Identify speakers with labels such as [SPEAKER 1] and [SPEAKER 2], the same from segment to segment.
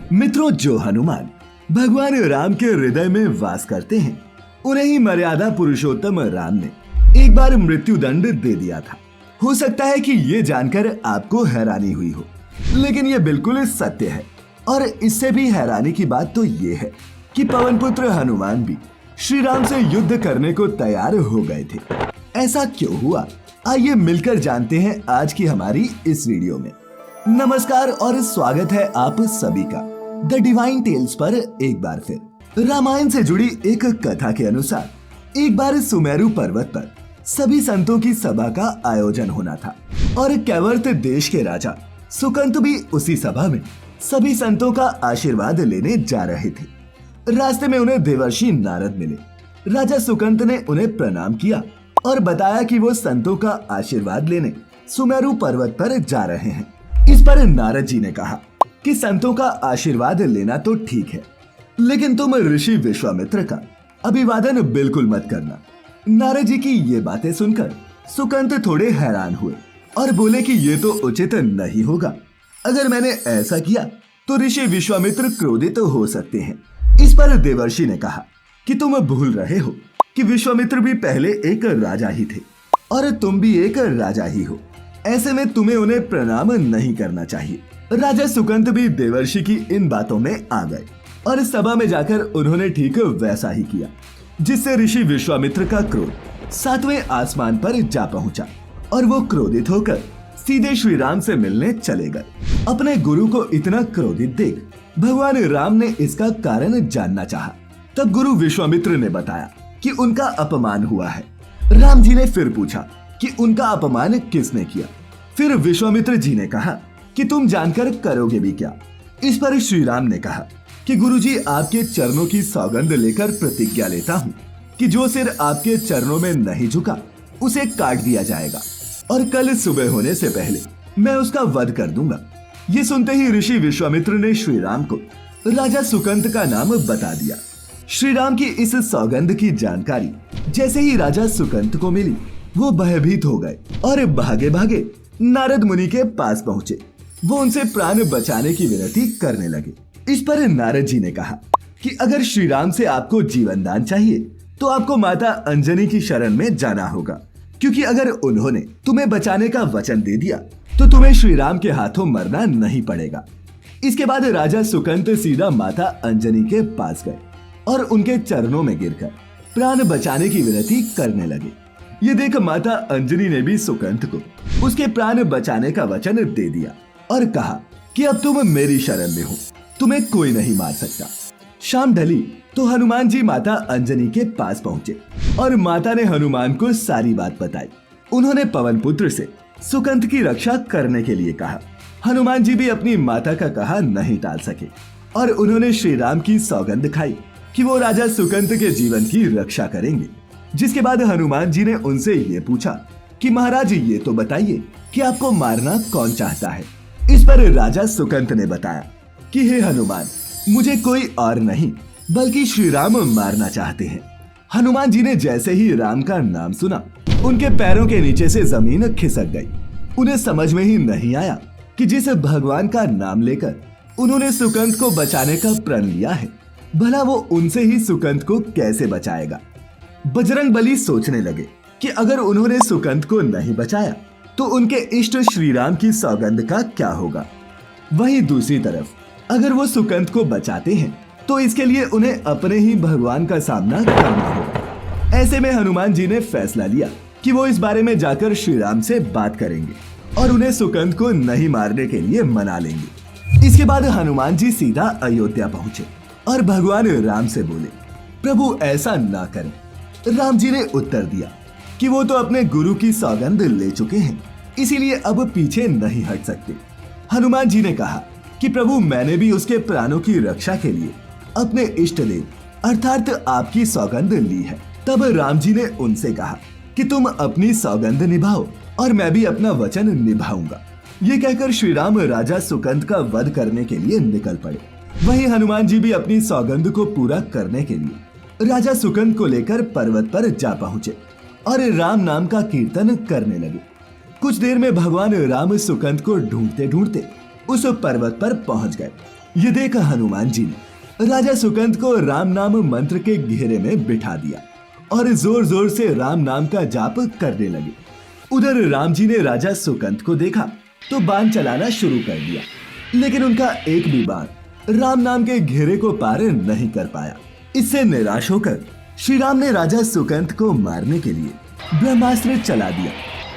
[SPEAKER 1] मित्रों, जो हनुमान भगवान राम के हृदय में वास करते हैं, उन्हें ही मर्यादा पुरुषोत्तम राम ने एक बार मृत्यु दंड दे दिया था। हो सकता है कि ये जानकर आपको हैरानी हुई हो, लेकिन ये बिल्कुल सत्य है। और इससे भी हैरानी की बात तो ये है कि पवन पुत्र हनुमान भी श्री राम से युद्ध करने को तैयार हो गए थे। ऐसा क्यों हुआ, आइए मिलकर जानते हैं आज की हमारी इस वीडियो में। नमस्कार और स्वागत है आप सभी का द डिवाइन टेल्स पर एक बार फिर। रामायण से जुड़ी एक कथा के अनुसार एक बार सुमेरु पर्वत पर सभी संतों की सभा का आयोजन होना था और कैवर्त देश के राजा सुकंत भी उसी सभा में सभी संतों का आशीर्वाद लेने जा रहे थे। रास्ते में उन्हें देवर्षि नारद मिले। राजा सुकंत ने उन्हें प्रणाम किया और बताया कि वो संतों का आशीर्वाद लेने सुमेरु पर्वत पर जा रहे हैं। इस पर नारद जी ने कहा कि संतों का आशीर्वाद लेना तो ठीक है, लेकिन तुम ऋषि विश्वामित्र का अभिवादन बिल्कुल मत करना। नारद जी की ये बातें सुनकर सुकंत थोड़े हैरान हुए और बोले कि ये तो उचित नहीं होगा। अगर मैंने ऐसा किया तो ऋषि विश्वामित्र क्रोधित हो सकते हैं। इस पर देवर्षि ने कहा कि तुम भूल रहे हो कि विश्वामित्र भी पहले एक राजा ही थे और तुम भी एक राजा ही हो। ऐसे में तुम्हें उन्हें प्रणाम नहीं करना चाहिए। राजा सुकंत भी देवर्षि की इन बातों में आ गए और सभा में जाकर उन्होंने ठीक वैसा ही किया, जिससे ऋषि विश्वामित्र का क्रोध सातवें आसमान पर जा पहुंचा और वो क्रोधित होकर सीधे श्री राम से मिलने चले गए। अपने गुरु को इतना क्रोधित देख भगवान राम ने इसका कारण जानना चाहा। तब गुरु विश्वामित्र ने बताया कि उनका अपमान हुआ है। राम जी ने फिर पूछा कि उनका अपमान किसने किया। फिर विश्वामित्र जी ने कहा कि तुम जानकर करोगे भी क्या। इस पर श्री राम ने कहा कि गुरुजी, आपके चरणों की सौगंध लेकर प्रतिज्ञा लेता हूँ कि जो सिर आपके चरणों में नहीं झुका उसे काट दिया जाएगा और कल सुबह होने से पहले मैं उसका वध कर दूंगा। ये सुनते ही ऋषि विश्वामित्र ने श्री राम को राजा सुकंत का नाम बता दिया। श्री राम की इस सौगंध की जानकारी जैसे ही राजा सुकंत को मिली, वो भयभीत हो गए और भागे भागे नारद मुनि के पास पहुंचे। वो उनसे प्राण बचाने की विनती करने लगे। इस पर नारद जी ने कहा कि अगर श्री राम से आपको जीवन दान चाहिए तो आपको माता अंजनी की शरण में जाना होगा, क्योंकि अगर उन्होंने तुम्हें बचाने का वचन दे दिया तो तुम्हें श्री राम के हाथों मरना नहीं पड़ेगा। इसके बाद राजा सुकंत सीधा माता अंजनी के पास गए और उनके चरणों में गिरकर प्राण बचाने की विनती करने लगे। ये देख माता अंजनी ने भी सुकंत को उसके प्राण बचाने का वचन दे दिया और कहा कि अब तुम मेरी शरण में हो, तुम्हें कोई नहीं मार सकता। शाम ढली तो हनुमान जी माता अंजनी के पास पहुंचे और माता ने हनुमान को सारी बात बताई। उन्होंने पवन पुत्र से सुकंत की रक्षा करने के लिए कहा। हनुमान जी भी अपनी माता का कहा नहीं टाल सके और उन्होंने श्री राम की सौगंध खाई कि वो राजा सुकंत के जीवन की रक्षा करेंगे। जिसके बाद हनुमान जी ने उनसे ये पूछा कि महाराज, ये तो बताइए कि आपको मारना कौन चाहता है। इस पर राजा सुकंत ने बताया कि हे हनुमान, मुझे कोई और नहीं बल्कि श्री राम मारना चाहते हैं। हनुमान जी ने जैसे ही राम का नाम सुना, उनके पैरों के नीचे से जमीन खिसक गई। उन्हें समझ में ही नहीं आया कि जिस भगवान का नाम लेकर उन्होंने सुकंत को बचाने का प्रण लिया है, भला वो उनसे ही सुकंत को कैसे बचाएगा। बजरंग बली सोचने लगे कि अगर उन्होंने सुकंत को नहीं बचाया तो उनके इष्ट श्री राम की सौगंध का क्या होगा। वहीं दूसरी तरफ अगर वो सुकंत को बचाते हैं तो इसके लिए उन्हें अपने ही भगवान का सामना करना होगा। ऐसे में हनुमान जी ने फैसला लिया कि वो इस बारे में जाकर श्री राम से बात करेंगे और उन्हें सुकंत को नहीं मारने के लिए मना लेंगे। इसके बाद हनुमान जी सीधा अयोध्या पहुंचे और भगवान राम से बोले, प्रभु ऐसा ना करें। राम जी ने उत्तर दिया कि वो तो अपने गुरु की सौगंध ले चुके हैं, इसीलिए अब पीछे नहीं हट सकते। हनुमान जी ने कहा कि प्रभु, मैंने भी उसके प्राणों की रक्षा के लिए अपने इष्ट देव अर्थात आपकी सौगंध ली है। तब राम जी ने उनसे कहा कि तुम अपनी सौगंध निभाओ और मैं भी अपना वचन निभाऊंगा। ये कहकर श्री राम राजा सुकंत का वध करने के लिए निकल पड़े। वहीं हनुमान जी भी अपनी सौगंध को पूरा करने के लिए राजा सुकंत को लेकर पर्वत पर जा पहुंचे और राम नाम का कीर्तन करने लगे। कुछ देर में भगवान राम सुकंत को ढूंढते ढूंढते उस पर्वत पर पहुंच गए। ये देख हनुमान जी ने राजा सुकंद को राम नाम मंत्र के घेरे में बिठा दिया और जोर जोर से राम नाम का जाप करने लगे। उधर राम जी ने राजा सुकंद को देखा तो बाण चलाना शुरू कर दिया, लेकिन उनका एक भी बाण राम नाम के घेरे को पार नहीं कर पाया। इससे निराश होकर श्री राम ने राजा सुकंद को मारने के लिए ब्रह्मास्त्र चला दिया,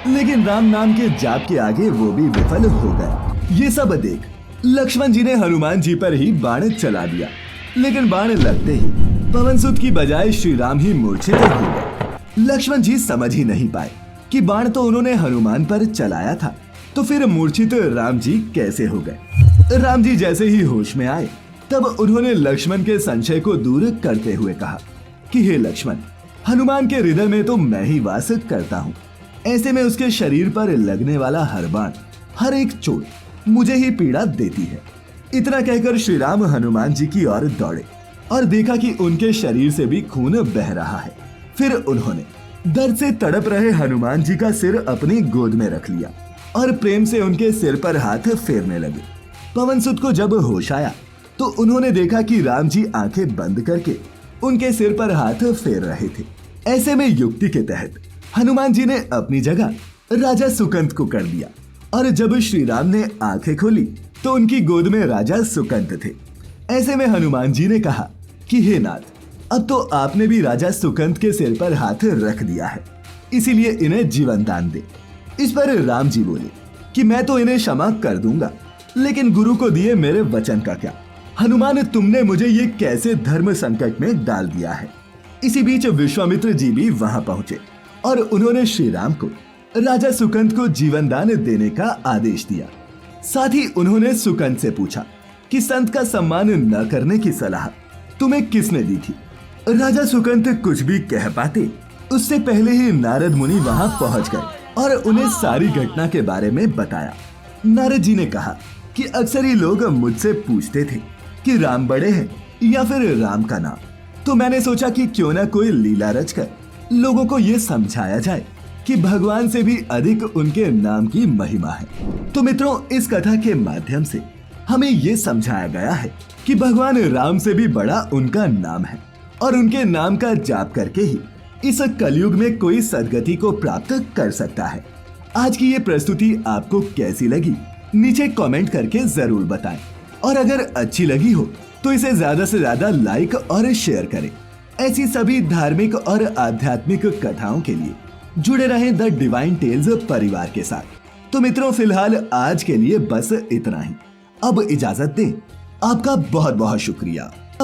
[SPEAKER 1] लेकिन राम नाम के जाप के आगे वो भी विफल हो गए। ये सब देख लक्ष्मण जी ने हनुमान जी पर ही बाण चला दिया, लेकिन बाण लगते ही पवनसुत की बजाय श्री राम ही मूर्छित हो गए। लक्ष्मण जी समझ ही नहीं पाए कि बाण तो उन्होंने हनुमान पर चलाया था, तो फिर मूर्छित राम जी कैसे हो गए। राम जी जैसे ही होश में आए तब उन्होंने लक्ष्मण के संशय को दूर करते हुए कहा कि हे लक्ष्मण, हनुमान के हृदय में तो मैं ही वास करता हूँ, ऐसे में उसके शरीर पर लगने वाला हर बाण, हर एक चोट मुझे ही पीड़ा देती है। इतना कहकर श्री राम हनुमान जी की ओर दौड़े और देखा कि उनके शरीर से भी खून बह रहा है। फिर उन्होंने दर्द से तड़प रहे हनुमान जी का सिर अपनी गोद में रख लिया और प्रेम से उनके सिर पर हाथ फेरने लगे। पवनसुत को जब होश आया तो उन्होंने देखा कि राम जी आंखें बंद करके उनके सिर पर हाथ फेर रहे थे। ऐसे में युक्ति के तहत हनुमान जी ने अपनी जगह राजा सुकंद को कर दिया और जब श्री राम ने आंखें खोली तो उनकी गोद में राजा सुकंद थे। ऐसे में हनुमान जी ने कहा कि हे नाथ, अब तो आपने भी राजा सुकंद के सिर पर हाथ रख दिया है, इसीलिए इन्हें जीवन दान दे। इस पर राम जी बोले कि मैं तो इन्हें क्षमा कर दूंगा, लेकिन गुरु को दिए मेरे वचन का क्या। हनुमान, तुमने मुझे ये कैसे धर्म संकट में डाल दिया है। इसी बीच विश्वामित्र जी भी वहां पहुंचे और उन्होंने श्री राम को राजा सुकंद को जीवन दान देने का आदेश दिया। साथ ही उन्होंने सुकंद से पूछा कि संत का सम्मान न करने की सलाह तुम्हें किसने दी थी। राजा सुकंद कुछ भी कह पाते उससे पहले ही नारद मुनि वहां पहुंच गए और उन्हें सारी घटना के बारे में बताया। नारद जी ने कहा कि अक्सर ही लोग मुझसे पूछते थे कि राम बड़े हैं या फिर राम का नाम, तो मैंने सोचा कि क्यों ना कोई लीला रचकर लोगों को ये समझाया जाए कि भगवान से भी अधिक उनके नाम की महिमा है। तो मित्रों, इस कथा के माध्यम से हमें ये समझाया गया है कि भगवान राम से भी बड़ा उनका नाम है और उनके नाम का जाप करके ही इस कलयुग में कोई सद्गति को प्राप्त कर सकता है। आज की ये प्रस्तुति आपको कैसी लगी नीचे कमेंट करके जरूर बताएं और अगर अच्छी लगी हो तो इसे ज्यादा से ज्यादा लाइक और शेयर करें। ऐसी सभी धार्मिक और आध्यात्मिक कथाओं के लिए जुड़े रहें द डिवाइन टेल्स परिवार के साथ। तो मित्रों, फिलहाल आज के लिए बस इतना ही। अब इजाजत दें। आपका बहुत बहुत शुक्रिया।